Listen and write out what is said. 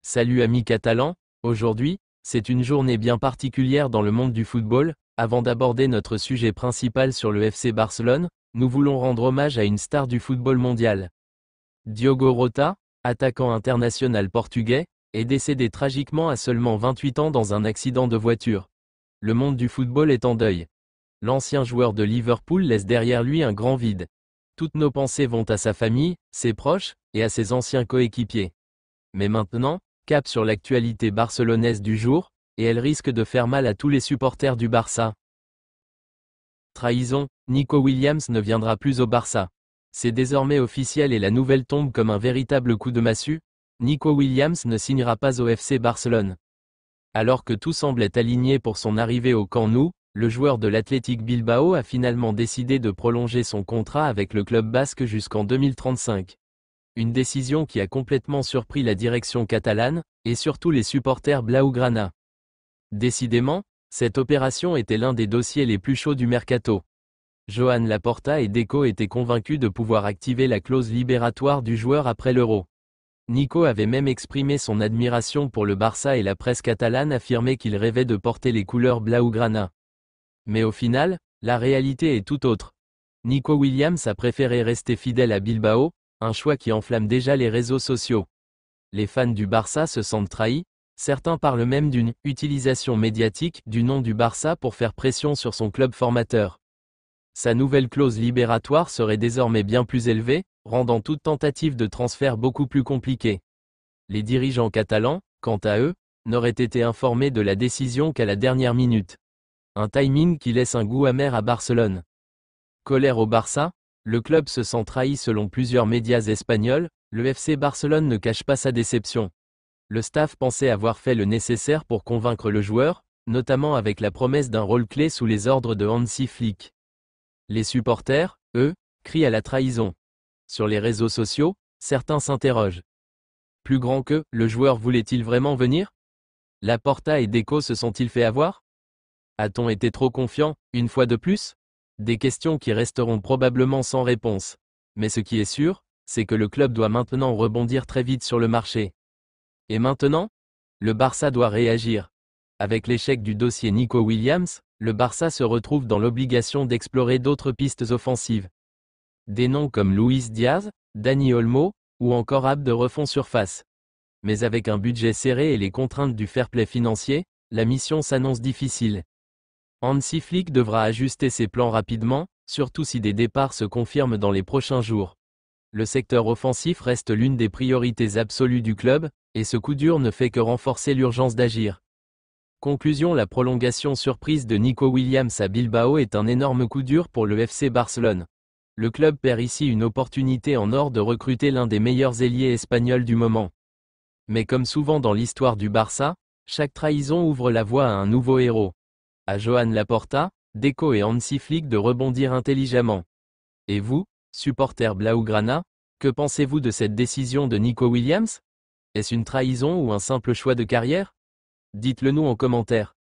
Salut amis catalans, aujourd'hui, c'est une journée bien particulière dans le monde du football. Avant d'aborder notre sujet principal sur le FC Barcelone, nous voulons rendre hommage à une star du football mondial. Diogo Jota, attaquant international portugais, est décédé tragiquement à seulement 28 ans dans un accident de voiture. Le monde du football est en deuil. L'ancien joueur de Liverpool laisse derrière lui un grand vide. Toutes nos pensées vont à sa famille, ses proches, et à ses anciens coéquipiers. Mais maintenant, cap sur l'actualité barcelonaise du jour, et elle risque de faire mal à tous les supporters du Barça. Trahison, Nico Williams ne viendra plus au Barça. C'est désormais officiel et la nouvelle tombe comme un véritable coup de massue. Nico Williams ne signera pas au FC Barcelone. Alors que tout semble être aligné pour son arrivée au Camp Nou, le joueur de l'Athletic Bilbao a finalement décidé de prolonger son contrat avec le club basque jusqu'en 2035. Une décision qui a complètement surpris la direction catalane, et surtout les supporters blaugrana. Décidément, cette opération était l'un des dossiers les plus chauds du mercato. Joan Laporta et Deco étaient convaincus de pouvoir activer la clause libératoire du joueur après l'Euro. Nico avait même exprimé son admiration pour le Barça et la presse catalane affirmait qu'il rêvait de porter les couleurs blaugrana. Mais au final, la réalité est tout autre. Nico Williams a préféré rester fidèle à Bilbao, un choix qui enflamme déjà les réseaux sociaux. Les fans du Barça se sentent trahis, certains parlent même d'une « utilisation médiatique » du nom du Barça pour faire pression sur son club formateur. Sa nouvelle clause libératoire serait désormais bien plus élevée, rendant toute tentative de transfert beaucoup plus compliquée. Les dirigeants catalans, quant à eux, n'auraient été informés de la décision qu'à la dernière minute. Un timing qui laisse un goût amer à Barcelone. Colère au Barça, le club se sent trahi selon plusieurs médias espagnols, le FC Barcelone ne cache pas sa déception. Le staff pensait avoir fait le nécessaire pour convaincre le joueur, notamment avec la promesse d'un rôle clé sous les ordres de Hansi Flick. Les supporters, eux, crient à la trahison. Sur les réseaux sociaux, certains s'interrogent. Plus grand que, le joueur voulait-il vraiment venir? Laporta et Deco se sont-ils fait avoir? A-t-on été trop confiant, une fois de plus? Des questions qui resteront probablement sans réponse. Mais ce qui est sûr, c'est que le club doit maintenant rebondir très vite sur le marché. Et maintenant? Le Barça doit réagir. Avec l'échec du dossier Nico Williams, le Barça se retrouve dans l'obligation d'explorer d'autres pistes offensives. Des noms comme Luis Diaz, Dani Olmo, ou encore Abde refont surface. Mais avec un budget serré et les contraintes du fair play financier, la mission s'annonce difficile. Hansi Flick devra ajuster ses plans rapidement, surtout si des départs se confirment dans les prochains jours. Le secteur offensif reste l'une des priorités absolues du club, et ce coup dur ne fait que renforcer l'urgence d'agir. Conclusion: la prolongation surprise de Nico Williams à Bilbao est un énorme coup dur pour le FC Barcelone. Le club perd ici une opportunité en or de recruter l'un des meilleurs ailiers espagnols du moment. Mais comme souvent dans l'histoire du Barça, chaque trahison ouvre la voie à un nouveau héros. À Joan Laporta, Deco et Hansi Flick de rebondir intelligemment. Et vous, supporters blaugrana, que pensez-vous de cette décision de Nico Williams? Est-ce une trahison ou un simple choix de carrière? Dites-le nous en commentaire.